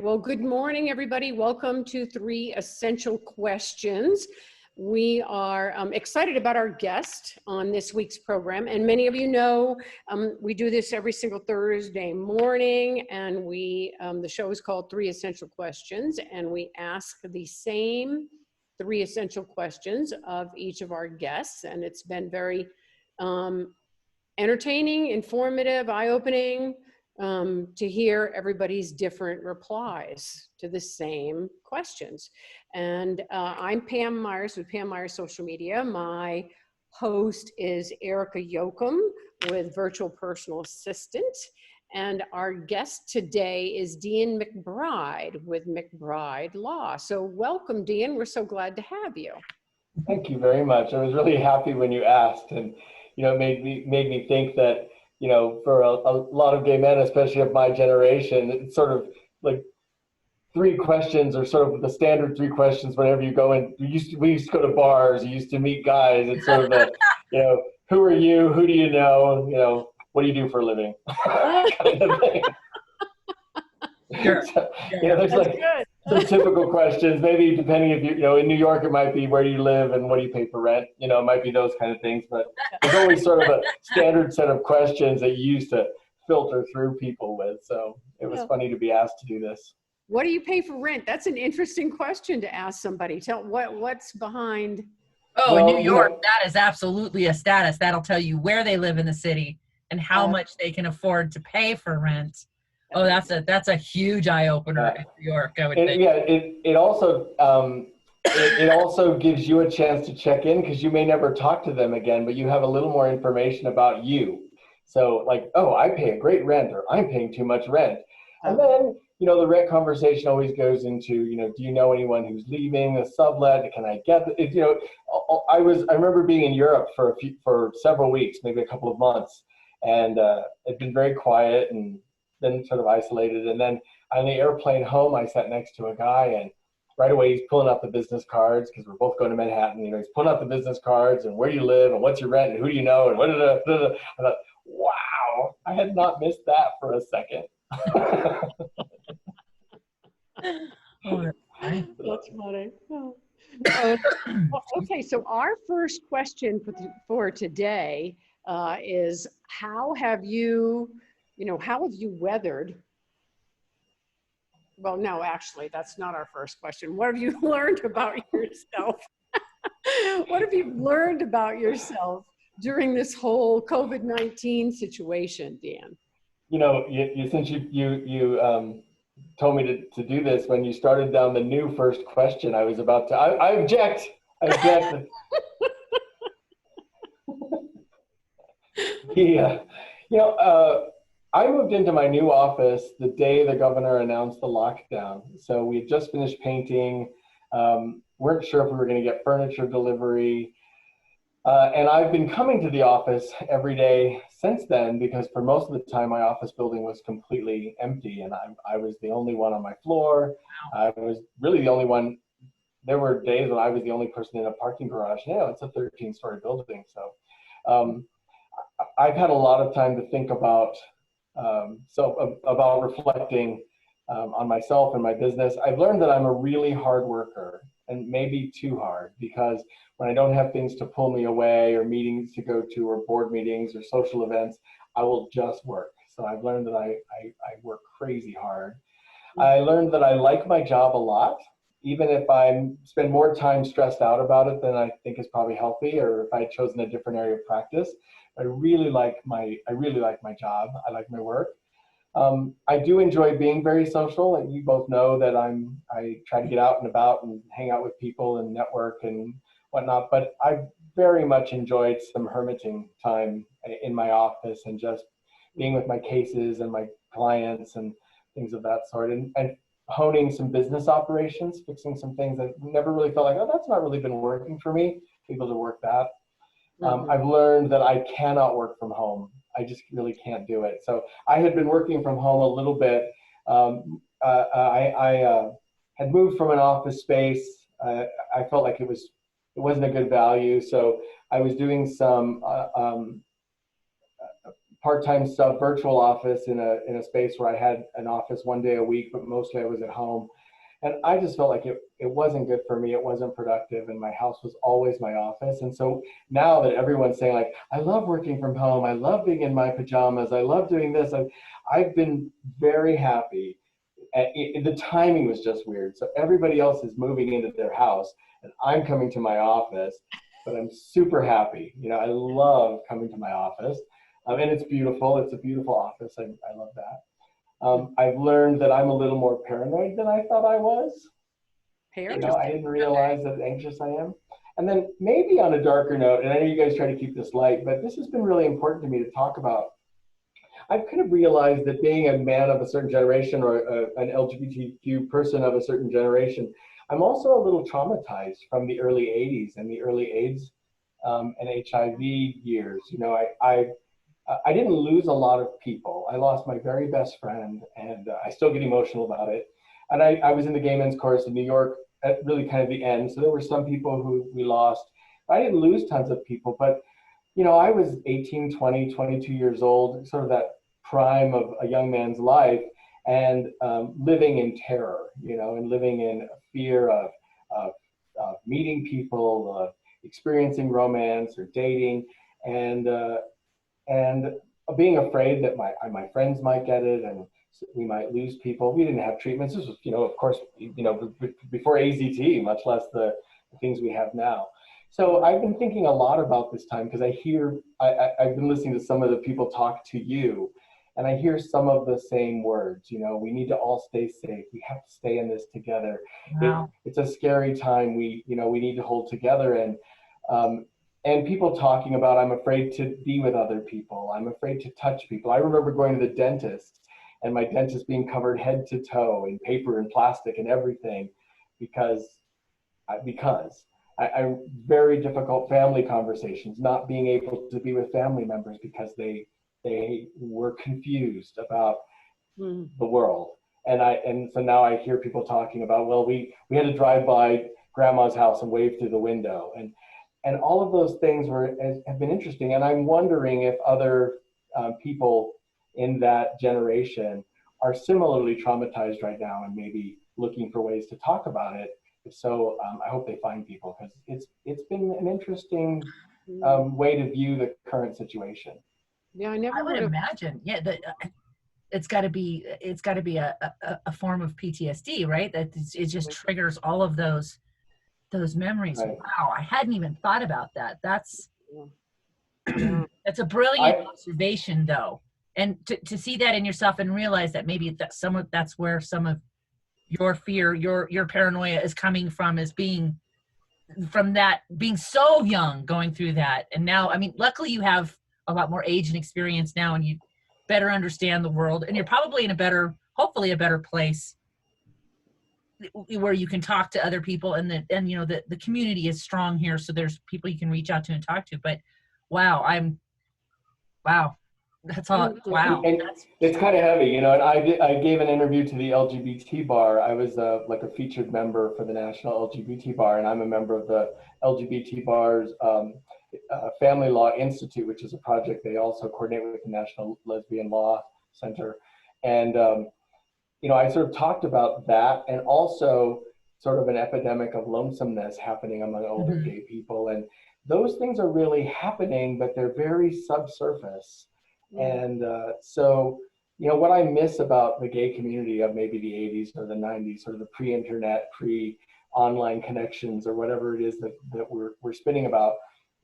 Well, good morning, everybody. Welcome to 3 Essential Questions. We are excited about our guest on this week's program. And many of you know, we do this every single Thursday morning, and the show is called 3 Essential Questions, and we ask the same 3 essential questions of each of our guests. And it's been very entertaining, informative, eye-opening, to hear everybody's different replies to the same questions. And I'm Pam Myers with Pam Myers Social Media. My host is Erica Yoakum with Virtual Personal Assistant. And our guest today is Deian McBryde with McBryde Law. So welcome, Deian. We're so glad to have you. Thank you very much. I was really happy when you asked, and it made me think that, for a lot of gay men, especially of my generation, it's sort of like 3 questions are sort of the standard 3 questions whenever you go in. We used to go to bars, you used to meet guys. It's sort of a, who are you? Who do you know? What do you do for a living? Kind of thing. Sure. So, there's like some typical questions. Maybe depending if in New York, it might be where do you live and what do you pay for rent? It might be those kind of things. But there's always sort of a standard set of questions that you used to filter through people with. So it was funny to be asked to do this. What do you pay for rent? That's an interesting question to ask somebody. Tell what's behind. Oh, well, in New York, that is absolutely a status. That'll tell you where they live in the city and how much they can afford to pay for rent. Oh, that's a huge eye opener in New York, I would think. Yeah, it also gives you a chance to check in because you may never talk to them again, but you have a little more information about you. So like, oh, I pay a great rent, or I'm paying too much rent. And then, the rent conversation always goes into, do you know anyone who's leaving a sublet? Can I get it? I remember being in Europe for several weeks, maybe a couple of months, and it'd been very quiet and then sort of isolated. And then on the airplane home, I sat next to a guy, and right away he's pulling out the business cards because we're both going to Manhattan. He's pulling out the business cards and where do you live and what's your rent and who do you know and what. I thought, wow, I had not missed that for a second. That's funny. Okay, so our first question for today is how have you weathered? Well, no, actually, that's not our first question. What have you learned about yourself? What have you learned about yourself during this whole COVID-19 situation, Dan? Since you told me to do this, when you started down the new first question, I was about to, I object. I object. Yeah. I moved into my new office the day the governor announced the lockdown. So we had just finished painting, weren't sure if we were going to get furniture delivery. And I've been coming to the office every day since then because for most of the time my office building was completely empty and I was the only one on my floor. I was really the only one. There were days when I was the only person in a parking garage. It's a 13-story building. So I've had a lot of time to think about reflecting on myself and my business. I've learned that I'm a really hard worker, and maybe too hard, because when I don't have things to pull me away or meetings to go to or board meetings or social events, I will just work. So I've learned that I work crazy hard. I learned that I like my job a lot, even if I spend more time stressed out about it than I think is probably healthy, or if I had chosen a different area of practice. I really like my job. I like my work. I do enjoy being very social, and you both know that I try to get out and about and hang out with people and network and whatnot, but I've very much enjoyed some hermiting time in my office and just being with my cases and my clients and things of that sort, and honing some business operations, fixing some things that never really felt like, oh, that's not really been working for me, able to work that. I've learned that I cannot work from home. I just really can't do it. So I had been working from home a little bit. I had moved from an office space. I felt like it wasn't a good value. So I was doing some part-time stuff, virtual office in a space where I had an office one day a week, but mostly I was at home. And I just felt like it wasn't good for me. It wasn't productive. And my house was always my office. And so now that everyone's saying like, I love working from home. I love being in my pajamas. I love doing this. I've been very happy. The timing was just weird. So everybody else is moving into their house and I'm coming to my office, but I'm super happy. You know, I love coming to my office. And it's beautiful. It's a beautiful office. I love that. I've learned that I'm a little more paranoid than I thought I was. You know, I didn't realize that anxious I am. And then maybe on a darker note, and I know you guys try to keep this light, but this has been really important to me to talk about. I've kind of realized that being a man of a certain generation or an LGBTQ person of a certain generation, I'm also a little traumatized from the early 80s and the early AIDS and HIV years. You know, I didn't lose a lot of people. I lost my very best friend, and I still get emotional about it. And I was in the gay men's chorus in New York at really kind of the end. So there were some people who we lost. I didn't lose tons of people, but you know, I was 18, 20, 22 years old, sort of that prime of a young man's life, and living in terror, you know, and living in fear of meeting people, of experiencing romance or dating, and being afraid that my friends might get it and we might lose people. We didn't have treatments. This was, you know, of course, you know, before AZT, much less the things we have now. So I've been thinking a lot about this time because I've been listening to some of the people talk to you, and I hear some of the same words. You know, we need to all stay safe. We have to stay in this together. Wow. It's a scary time. We need to hold together, and people talking about, I'm afraid to be with other people. I'm afraid to touch people. I remember going to the dentist and my dentist being covered head to toe in paper and plastic and everything because I very difficult family conversations, not being able to be with family members because they were confused about the world. And so now I hear people talking about, well, we had to drive by grandma's house and wave through the window. And all of those things have been interesting. And I'm wondering if other people in that generation are similarly traumatized right now and maybe looking for ways to talk about it. If so, I hope they find people because it's been an interesting way to view the current situation. Yeah, I would imagine. Yeah, it's got to be a form of PTSD, right? That it just triggers all of those memories. Right. Wow, I hadn't even thought about that. That's a brilliant observation, though, and to see that in yourself and realize that maybe that's where some of your fear, your paranoia is coming from, is being so young, going through that. And now, I mean, luckily you have a lot more age and experience now, and you better understand the world, and you're probably in hopefully a better place where you can talk to other people, and you know, the community is strong here, so there's people you can reach out to and talk to. But wow, that's all. Wow, and it's kind of heavy, you know. And I gave an interview to the LGBT bar. I was like a featured member for the National LGBT Bar, and I'm a member of the LGBT Bar's Family Law Institute, which is a project they also coordinate with the National Lesbian Law Center. And you know, I sort of talked about that, and also sort of an epidemic of lonesomeness happening among older gay people. And those things are really happening, but they're very subsurface. And so, you know, what I miss about the gay community of maybe the 80s or the 90s, sort of the pre-internet, pre-online connections, or whatever it is that we're spinning about,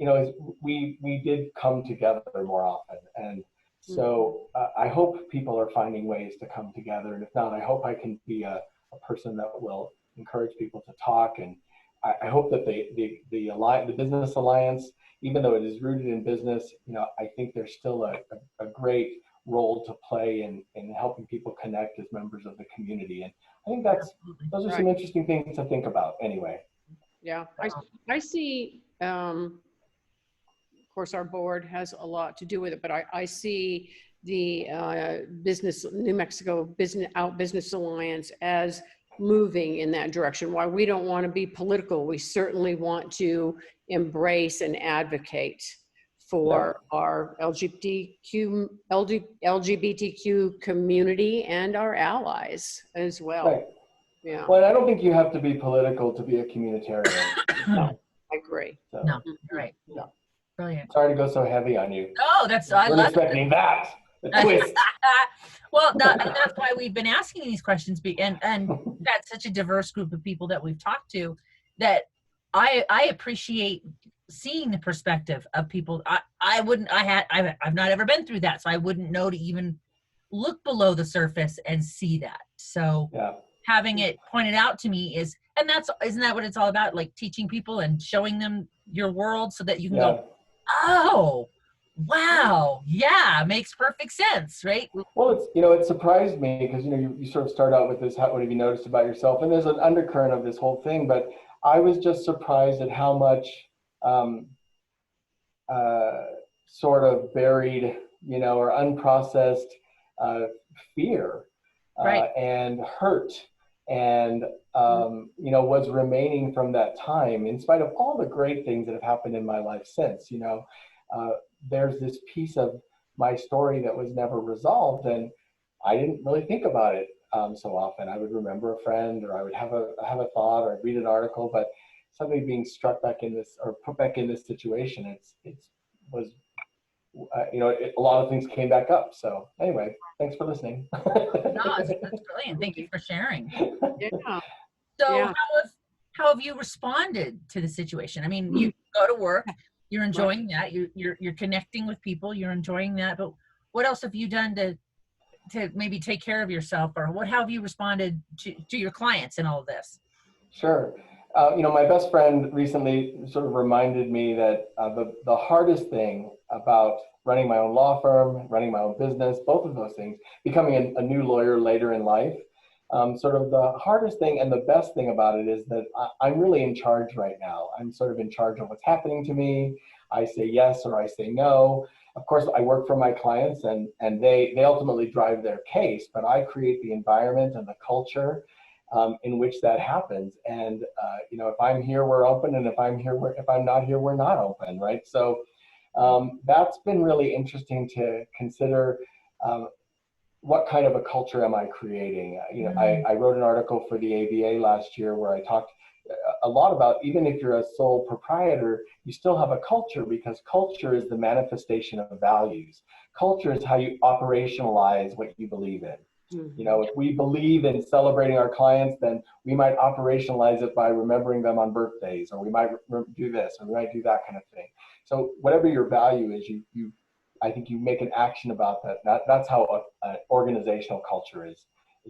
you know, is we did come together more often. And so I hope people are finding ways to come together. And if not, I hope I can be a person that will encourage people to talk. And I hope that the Business Alliance, even though it is rooted in business, you know, I think there's still a great role to play in helping people connect as members of the community. And I think those are some interesting things to think about anyway. Yeah, I see, of course, our board has a lot to do with it, but I see the New Mexico Business Alliance as moving in that direction. While we don't want to be political, we certainly want to embrace and advocate for our LGBTQ community and our allies as well. Right. Yeah. Well, and I don't think you have to be political to be a communitarian. No, I agree. So, No, you're right. yeah. Brilliant. Sorry to go so heavy on you. Oh, I We're love expecting that. The twist. Well, that's why we've been asking these questions, and that's such a diverse group of people that we've talked to, that I appreciate seeing the perspective of people. I've not ever been through that, so I wouldn't know to even look below the surface and see that. So Yeah. having it pointed out to me isn't that what it's all about? Like teaching people and showing them your world so that you can go, oh, wow, yeah, makes perfect sense, right? Well, it surprised me because, you sort of start out with this, what have you noticed about yourself? And there's an undercurrent of this whole thing, but I was just surprised at how much sort of buried, or unprocessed fear Right. and hurt and, was remaining from that time, in spite of all the great things that have happened in my life since. There's this piece of my story that was never resolved, and I didn't really think about it so often. I would remember a friend, or I would have a thought, or I'd read an article, but somebody being struck back in this, or put back in this situation, a lot of things came back up. So anyway, thanks for listening. No, that's brilliant. Thank you for sharing. Yeah. So Yeah. how have you responded to the situation? I mean, you go to work, you're enjoying that, you're connecting with people, you're enjoying that, but what else have you done to maybe take care of yourself, or how have you responded to your clients in all of this? Sure. My best friend recently sort of reminded me that the hardest thing about running my own law firm, running my own business, both of those things, becoming a new lawyer later in life, sort of the hardest thing and the best thing about it is that I'm really in charge right now. I'm sort of in charge of what's happening to me. I say yes or I say no. Of course, I work for my clients and they ultimately drive their case, but I create the environment and the culture in which that happens. And if I'm here, we're open, and if I'm not here, we're not open, right? So that's been really interesting to consider. What kind of a culture am I creating? I wrote an article for the ABA last year where I talked a lot about, even if you're a sole proprietor, you still have a culture, because culture is the manifestation of values. Culture is how you operationalize what you believe in. If we believe in celebrating our clients, then we might operationalize it by remembering them on birthdays, or we might do this, or we might do that kind of thing. So whatever your value is, I think you make an action about that. That's how an organizational culture is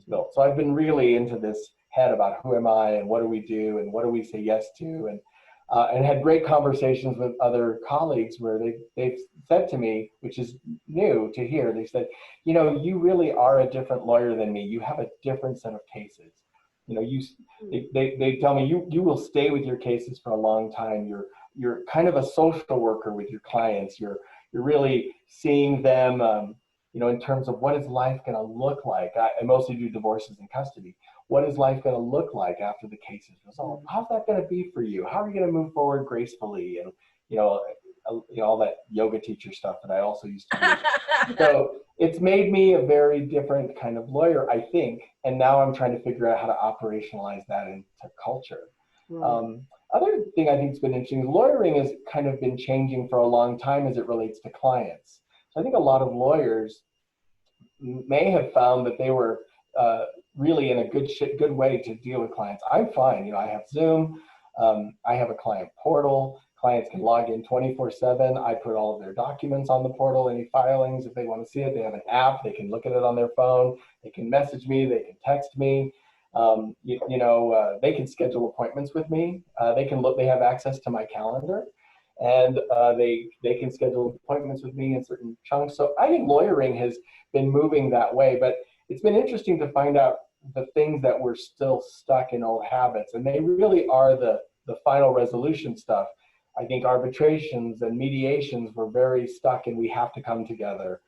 built. So I've been really into this head about who am I and what do we do and what do we say yes to, and had great conversations with other colleagues where they've said to me, which is new to hear, they said, you really are a different lawyer than me. You have a different set of cases. They tell me you will stay with your cases for a long time. You're kind of a social worker with your clients. You're really seeing them, in terms of what is life going to look like. I mostly do divorces and custody. What is life going to look like after the case is resolved? How's that going to be for you? How are you going to move forward gracefully? And all that yoga teacher stuff that I also used to do. So it's made me a very different kind of lawyer, I think. And now I'm trying to figure out how to operationalize that into culture. Other thing I think has been interesting is lawyering has kind of been changing for a long time as it relates to clients. So I think a lot of lawyers may have found that they were really in a good way to deal with clients. I'm fine. I have Zoom. I have a client portal. Clients can log in 24/7. I put all of their documents on the portal, any filings, if they want to see it. They have an app. They can look at it on their phone. They can message me. They can text me. They can schedule appointments with me. They have access to my calendar, and they can schedule appointments with me in certain chunks. So I think lawyering has been moving that way, but it's been interesting to find out the things that were still stuck in old habits, and they really are the final resolution stuff. I think arbitrations and mediations were very stuck, and we have to come together.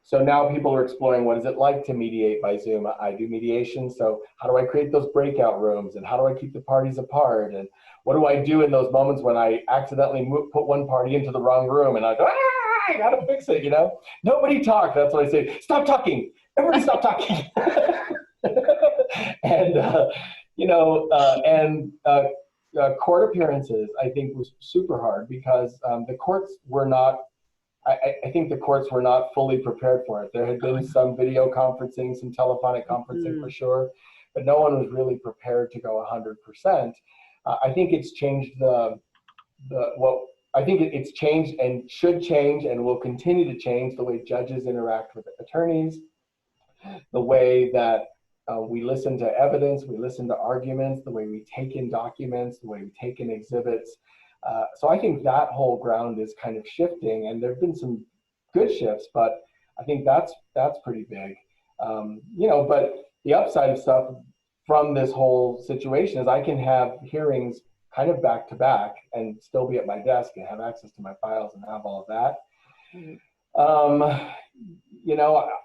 So now people are exploring, what is it like to mediate by Zoom? I do mediation, so how do I create those breakout rooms, and how do I keep the parties apart, and what do I do in those moments when I accidentally put one party into the wrong room and I go, I gotta fix it, Nobody talk, that's what I say. Stop talking, everybody stop talking. And, court appearances, I think, was super hard because the courts were not, I think the courts were not fully prepared for it. There had been some video conferencing, some telephonic conferencing for sure, but no one was really prepared to go 100%. I think it's changed it's changed and should change and will continue to change the way judges interact with attorneys, the way that we listen to evidence, we listen to arguments, the way we take in documents, the way we take in exhibits. So I think that whole ground is kind of shifting, and there have been some good shifts, but I think that's pretty big. But the upside of stuff from this whole situation is I can have hearings kind of back to back and still be at my desk and have access to my files and have all of that.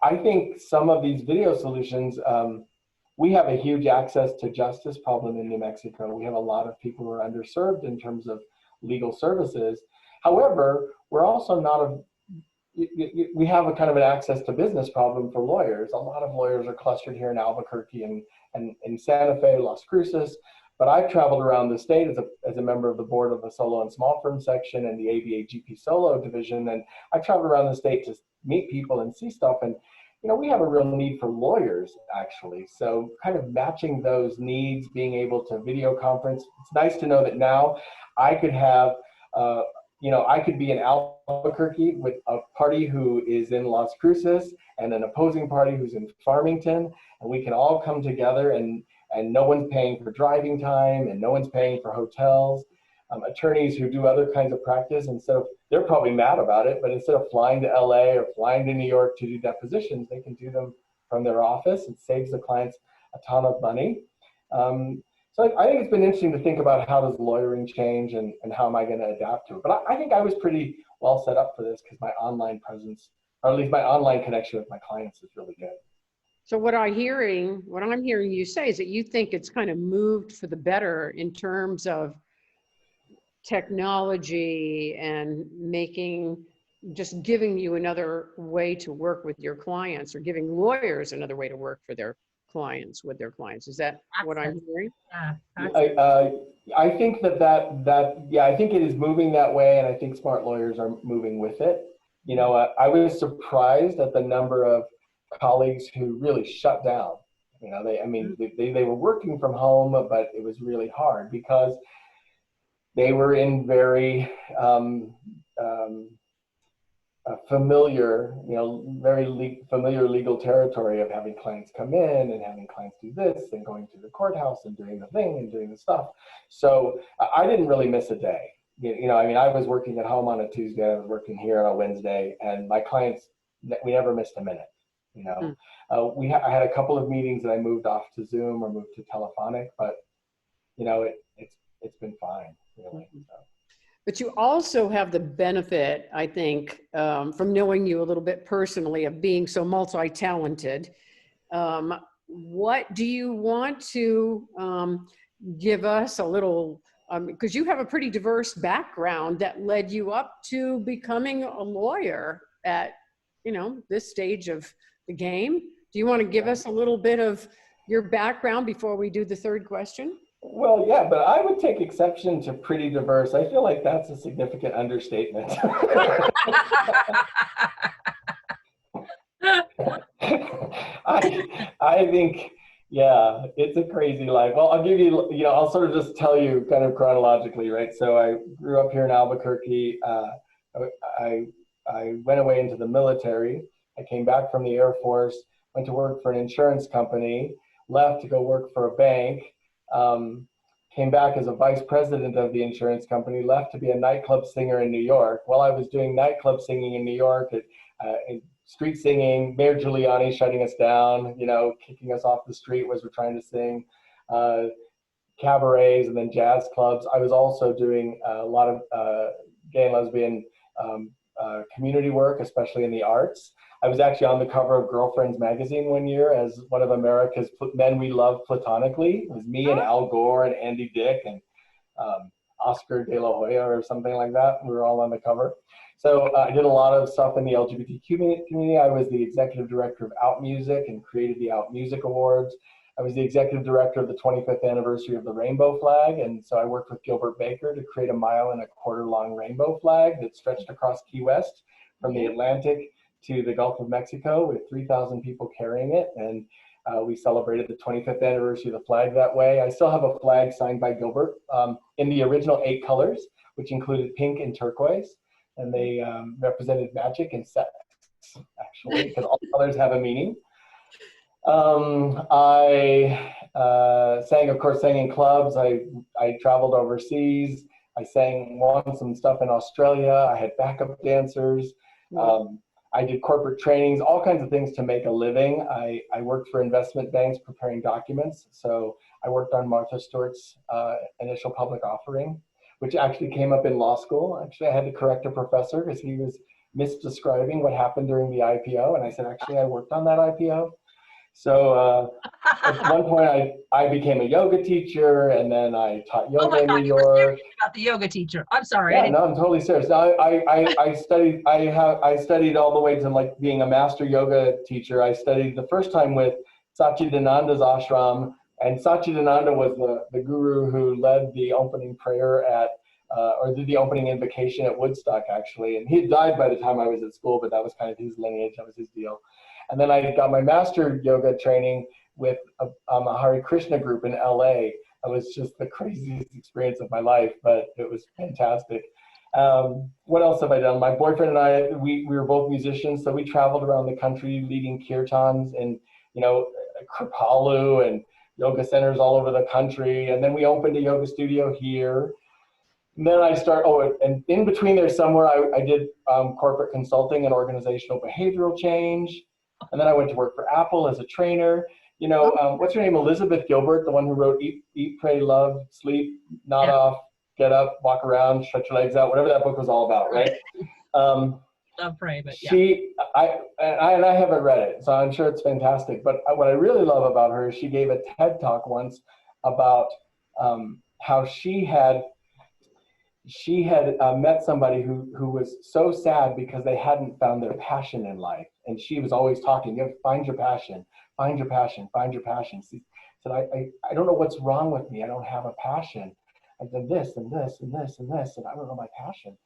I think some of these video solutions, we have a huge access to justice problem in New Mexico. We have a lot of people who are underserved in terms of legal services. However, we're also not we have a kind of an access to business problem for lawyers. A lot of lawyers are clustered here in Albuquerque and in Santa Fe, Las Cruces. But I've traveled around the state as a member of the board of the solo and small firm section and the ABA GP solo division. And I've traveled around the state to meet people and see stuff. And, we have a real need for lawyers, actually. So kind of matching those needs, being able to video conference. It's nice to know that now I could have, I could be in Albuquerque with a party who is in Las Cruces and an opposing party who's in Farmington, and we can all come together and no one's paying for driving time and no one's paying for hotels. Attorneys who do other kinds of practice, they're probably mad about it, but instead of flying to LA or flying to New York to do depositions, they can do them from their office. It saves the clients a ton of money. So I think it's been interesting to think about how does lawyering change and how am I going to adapt to it. But I think I was pretty well set up for this because my online presence, or at least my online connection with my clients, is really good. So what I'm hearing you say is that you think it's kind of moved for the better in terms of technology and just giving you another way to work with your clients, or giving lawyers another way to work for their clients with their clients. Is that what I'm hearing? Yeah. I think I think it is moving that way, and I think smart lawyers are moving with it. I was surprised at the number of colleagues who really shut down. They were working from home, but it was really hard because they were in very familiar, familiar legal territory of having clients come in and having clients do this and going to the courthouse and doing the thing and doing the stuff. So I didn't really miss a day. I was working at home on a Tuesday, I was working here on a Wednesday, and my clients, we never missed a minute. I had a couple of meetings that I moved off to Zoom or moved to telephonic, but it's been fine, really. So. But you also have the benefit, I think, from knowing you a little bit personally, of being so multi-talented. What do you want to give us a little, because you have a pretty diverse background that led you up to becoming a lawyer at, this stage of the game. Do you want to give us a little bit of your background before we do the third question? Well, yeah, but I would take exception to pretty diverse. I feel like that's a significant understatement. I think, yeah, it's a crazy life. Well, I'll give you, I'll sort of just tell you kind of chronologically, right? So I grew up here in Albuquerque. I went away into the military. I came back from the Air Force, went to work for an insurance company, left to go work for a bank. Came back as a vice president of the insurance company, left to be a nightclub singer in New York. While I was doing nightclub singing in New York, and street singing, Mayor Giuliani shutting us down, kicking us off the street as we're trying to sing, cabarets and then jazz clubs. I was also doing a lot of gay and lesbian community work, especially in the arts. I was actually on the cover of Girlfriends magazine one year as one of America's men we love platonically. It was me and Al Gore and Andy Dick and Oscar de la Hoya or something like that. We were all on the cover. So I did a lot of stuff in the LGBTQ community. I was the executive director of Out Music and created the Out Music Awards. I was the executive director of the 25th anniversary of the rainbow flag. And so I worked with Gilbert Baker to create a 1.25 mile long rainbow flag that stretched across Key West from the Atlantic to the Gulf of Mexico with 3,000 people carrying it. And we celebrated the 25th anniversary of the flag that way. I still have a flag signed by Gilbert in the original 8 colors, which included pink and turquoise. And they represented magic and sex, actually, because all colors have a meaning. I sang, of course, sang in clubs. I traveled overseas. I won some stuff in Australia. I had backup dancers. I did corporate trainings, all kinds of things to make a living. I worked for investment banks preparing documents. So I worked on Martha Stewart's initial public offering, which actually came up in law school. Actually, I had to correct a professor because he was misdescribing what happened during the IPO. And I said, actually, I worked on that IPO. So at one point, I became a yoga teacher, and then I taught yoga in New York. You were serious about the yoga teacher. I'm sorry. Yeah, no, I'm totally serious. I studied all the way to like being a master yoga teacher. I studied the first time with Satchidananda's ashram, and Satchidananda was the guru who led the opening prayer or did the opening invocation at Woodstock, actually. And he had died by the time I was at school, but that was kind of his lineage, that was his deal. And then I got my master yoga training with a Hare Krishna group in LA. It was just the craziest experience of my life, but it was fantastic. What else have I done? My boyfriend and I, we were both musicians, so we traveled around the country leading kirtans in, Kripalu and yoga centers all over the country. And then we opened a yoga studio here. And then and in between there somewhere, I did corporate consulting and organizational behavioral change. And then I went to work for Apple as a trainer. What's her name? Elizabeth Gilbert, the one who wrote Eat, Pray, Love, Sleep, Nod Off, Get Up, Walk Around, Stretch Your Legs Out, whatever that book was all about, right? Love Pray, but yeah. I haven't read it, so I'm sure it's fantastic. But what I really love about her is she gave a TED Talk once about how she had met somebody who was so sad because they hadn't found their passion in life. And she was always talking, you have to find your passion, find your passion, find your passion. She said, I don't know what's wrong with me. I don't have a passion. I've done this and this and this and this, and I don't know my passion.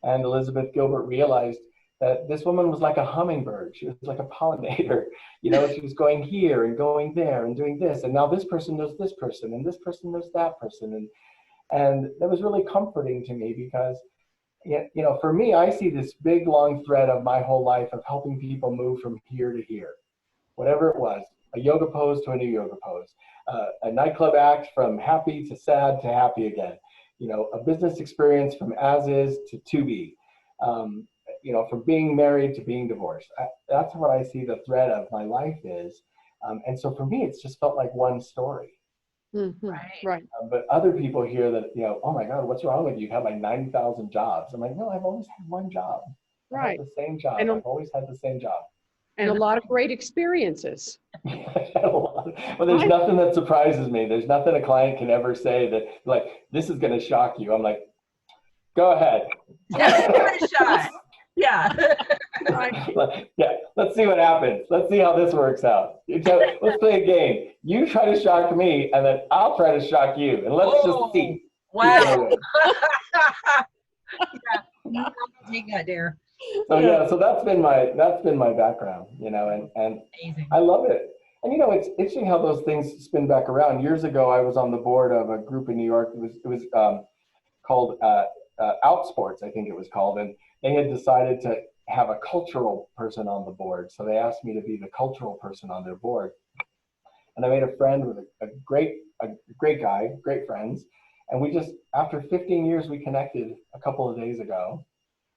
And Elizabeth Gilbert realized that this woman was like a hummingbird. She was like a pollinator. She was going here and going there and doing this. And now this person knows this person and this person knows that person. And that was really comforting to me because, for me, I see this big, long thread of my whole life of helping people move from here to here, whatever it was, a yoga pose to a new yoga pose, a nightclub act from happy to sad to happy again, a business experience from as is to be, from being married to being divorced. That's what I see the thread of my life is. And so for me, it's just felt like one story. Mm-hmm. Right. But other people hear that, oh my God, what's wrong with you? You have like 90,000 jobs. I'm like, no, I've always had one job. Right. The same job. I've always had the same job. And a lot of great experiences. Well, there's nothing that surprises me. There's nothing a client can ever say that, like, this is going to shock you. I'm like, go ahead. Yeah, give it a shot. Yeah. Yeah, let's see what happens. Let's see how this works out. Let's play a game. You try to shock me, and then I'll try to shock you, and let's just see. Wow. Yeah, take that dare. So that's been my background, and amazing. I love it. And it's interesting how those things spin back around. Years ago, I was on the board of a group in New York. It was called Outsports, I think it was called, and they had decided to have a cultural person on the board. So they asked me to be the cultural person on their board. And I made a friend with a great guy, great friends. And we just, after 15 years, we connected a couple of days ago.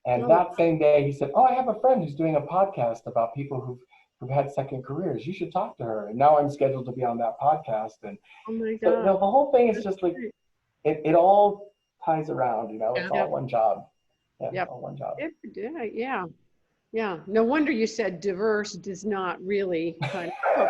And that same day, he said, I have a friend who's doing a podcast about people who've had second careers. You should talk to her. And now I'm scheduled to be on that podcast. And oh my God. So, the whole thing is just like, it all ties around, it's all one job. Yeah, all one job. Yeah. Yeah. No wonder you said diverse does not really kind of.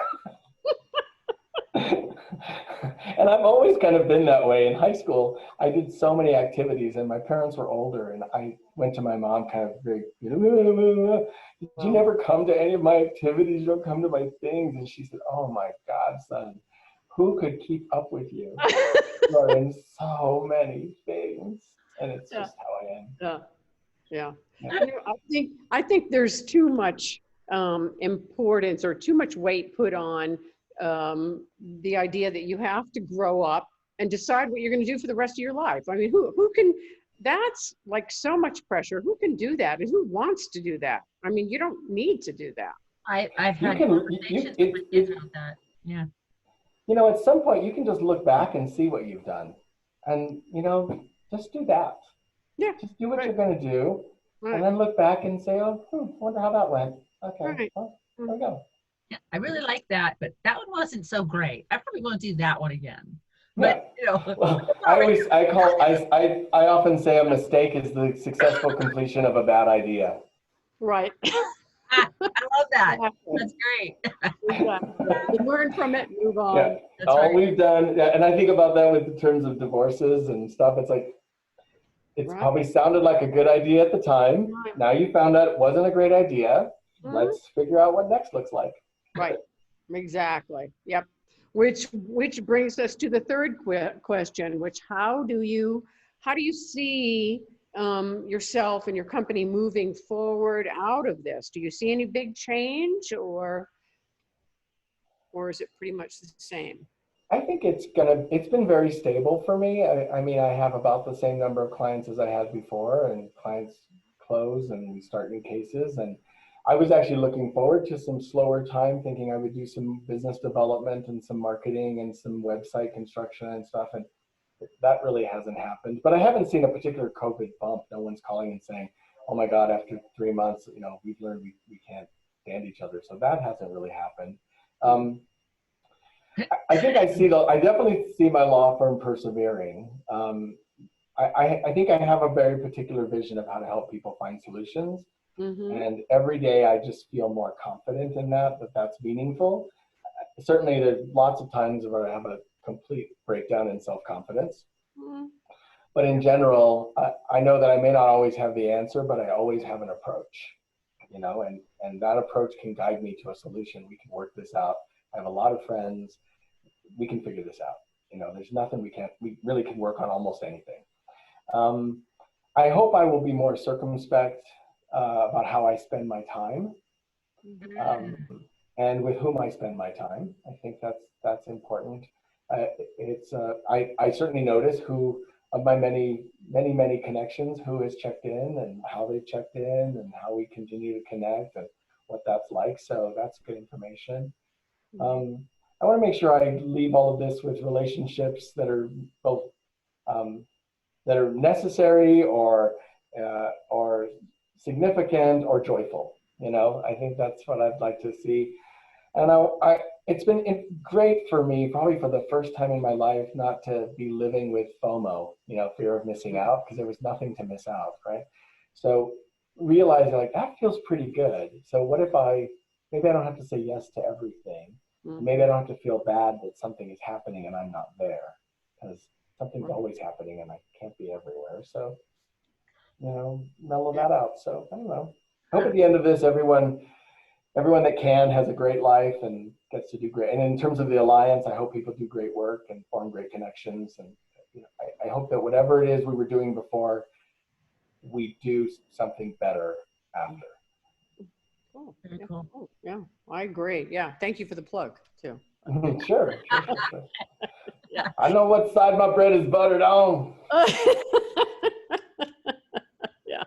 And I've always kind of been that way. In high school, I did so many activities, and my parents were older, and I went to my mom kind of very, did you never come to any of my activities? You don't come to my things. And she said, oh my God, son, who could keep up with you? You are in so many things. And it's Yeah. just how I am. Yeah. Yeah. Yeah. You know, I think there's too much importance or too much weight put on the idea that you have to grow up and decide what you're going to do for the rest of your life. I mean, who can, that's like so much pressure. Who can do that? And who wants to do that? I mean, you don't need to do that. I've had conversations with my kids about that. Yeah. You know, at some point you can just look back and see what you've done. And, you know, just do that. Yeah. Just do what Right. you're going to do. Right. And then look back and say, oh, wonder how that went. Okay, Right. well, there we go. Yeah, I really like that, but that one wasn't so great. I probably won't do that one again. Yeah. But you know, Well, I often say a mistake is the successful completion of a bad idea. Right. I love that. Exactly. That's great. Exactly. You learn from it, move on. Yeah. That's All right. we've done, and I think about that with the terms of divorces and stuff. It's like, it's Right. probably sounded like a good idea at the time. Right. Now you found out it wasn't a great idea. Mhm. Let's figure out what next looks like. Right. Exactly. Yep. Which brings us to the third question, which how do you see yourself and your company moving forward out of this? Do you see any big change, or is it pretty much the same? I think it's been very stable for me. I mean, I have about the same number of clients as I had before, and clients close and we start new cases. And I was actually looking forward to some slower time, thinking I would do some business development and some marketing and some website construction and stuff. And that really hasn't happened. But I haven't seen a particular COVID bump. No one's calling and saying, oh my God, after 3 months, you know, we've learned we can't stand each other. So that hasn't really happened. I think I definitely see my law firm persevering. I think I have a very particular vision of how to help people find solutions. Mm-hmm. And every day I just feel more confident in that's meaningful. Certainly there's lots of times where I have a complete breakdown in self-confidence. Mm-hmm. But in general, I know that I may not always have the answer, but I always have an approach, you know, and that approach can guide me to a solution. We can work this out. I have a lot of friends. We can figure this out. You know, there's nothing we really can work on almost anything. I hope I will be more circumspect about how I spend my time, and with whom I spend my time. I think that's important. I certainly notice who of my many connections who has checked in and how they've checked in and how we continue to connect and what that's like. So that's good information. I want to make sure I leave all of this with relationships that are both that are necessary or significant or joyful. You know, I think that's what I'd like to see. And it's been great for me, probably for the first time in my life, not to be living with FOMO, you know, fear of missing out, because there was nothing to miss out, right? So realizing like that feels pretty good. So what if maybe I don't have to say yes to everything. Maybe I don't have to feel bad that something is happening and I'm not there, because something's always happening and I can't be everywhere. So, you know, mellow that out. So I don't know. I hope at the end of this, everyone that can has a great life and gets to do great. And in terms of the Alliance, I hope people do great work and form great connections. And you know, I hope that whatever it is we were doing before, we do something better after. Cool. Very Yeah. cool. Oh, yeah, I agree. Yeah, thank you for the plug too. Sure. Yeah. I know what side my bread is buttered on. Yeah.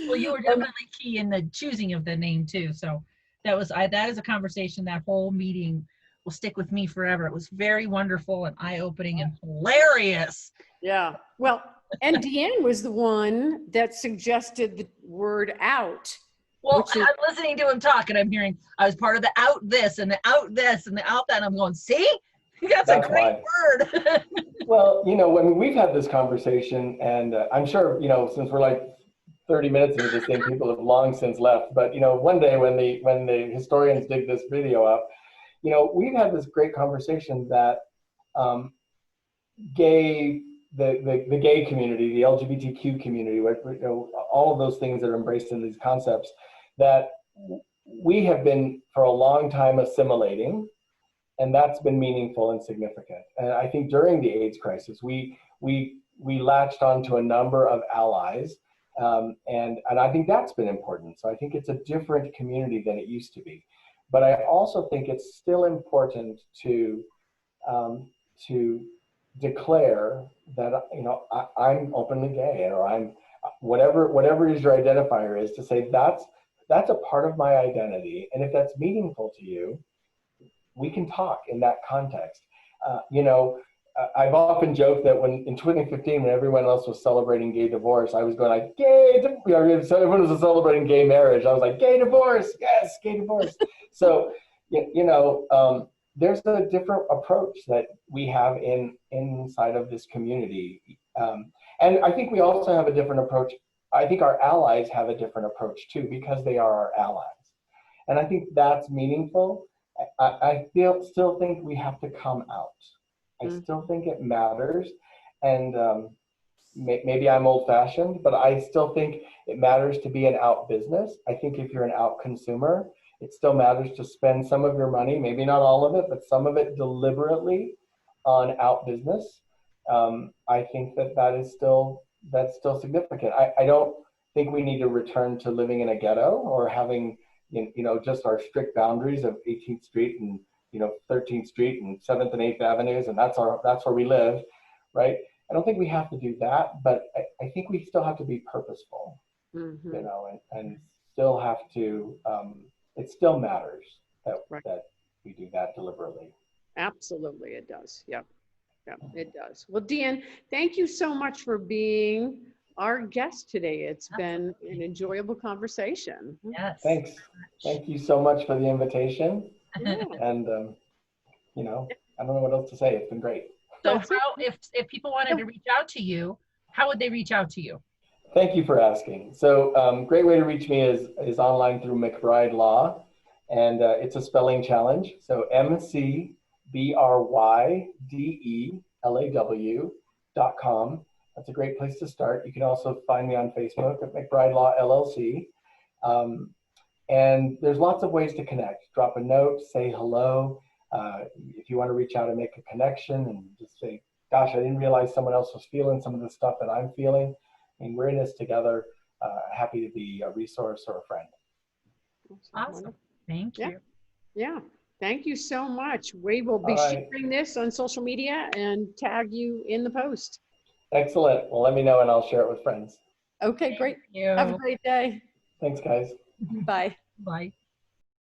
Well, you were definitely key in the choosing of the name too. So that is a conversation, that whole meeting will stick with me forever. It was very wonderful and eye-opening and hilarious. Yeah. Well, and Deian was the one that suggested the word out. Well, Which is- I'm listening to him talk and I'm hearing, I was part of the out this and the out this and the out that. And I'm going, see, that's a great word. Well, you know, when we've had this conversation, and I'm sure, you know, since we're like 30 minutes into this thing, people have long since left. But, you know, one day when the historians dig this video up, you know, we've had this great conversation that the gay community, the LGBTQ community, you know, all of those things that are embraced in these concepts, that we have been for a long time assimilating, and that's been meaningful and significant. And I think during the AIDS crisis, we latched onto a number of allies, and I think that's been important. So I think it's a different community than it used to be. But I also think it's still important to declare that, you know, I'm openly gay, or I'm whatever is your identifier is, to say that's a part of my identity, and if that's meaningful to you, we can talk in that context. You know, I've often joked that when in 2015, when everyone else was celebrating gay divorce, I was going like, everyone was celebrating gay marriage. I was like, gay divorce, yes, gay divorce. So, you know, there's a different approach that we have inside of this community. And I think we also have a different approach. I think our allies have a different approach too, because they are our allies. And I think that's meaningful. I still think we have to come out. I still think it matters. And maybe I'm old fashioned, but I still think it matters to be an out business. I think if you're an out consumer, it still matters to spend some of your money, maybe not all of it, but some of it deliberately on out business. I think that's still significant. I don't think we need to return to living in a ghetto or having, you know, just our strict boundaries of 18th Street and, you know, 13th Street and 7th and 8th Avenues, and that's where we live, right? I don't think we have to do that, but I think we still have to be purposeful, you know, and still have to, it still matters that we do that deliberately. Absolutely, it does. Yep. Yep, it does. Well, Deian, thank you so much for being our guest today. It's been an enjoyable conversation. Yes. Thanks. Thank you so much for the invitation. Yeah. And, you know, I don't know what else to say. It's been great. So if people wanted to reach out to you, how would they reach out to you? Thank you for asking. So great way to reach me is online through McBryde Law, and it's a spelling challenge. So McBrydelaw.com. That's a great place to start. You can also find me on Facebook at McBryde Law LLC. And there's lots of ways to connect. Drop a note, say hello. If you want to reach out and make a connection and just say, gosh, I didn't realize someone else was feeling some of the stuff that I'm feeling. And we're in this together. Happy to be a resource or a friend. Awesome. Thank you. Yeah. Thank you so much. We will be sharing this on social media and tag you in the post. Excellent. Well, let me know and I'll share it with friends. Okay, great. Thank you. Have a great day. Thanks, guys. Bye. Bye.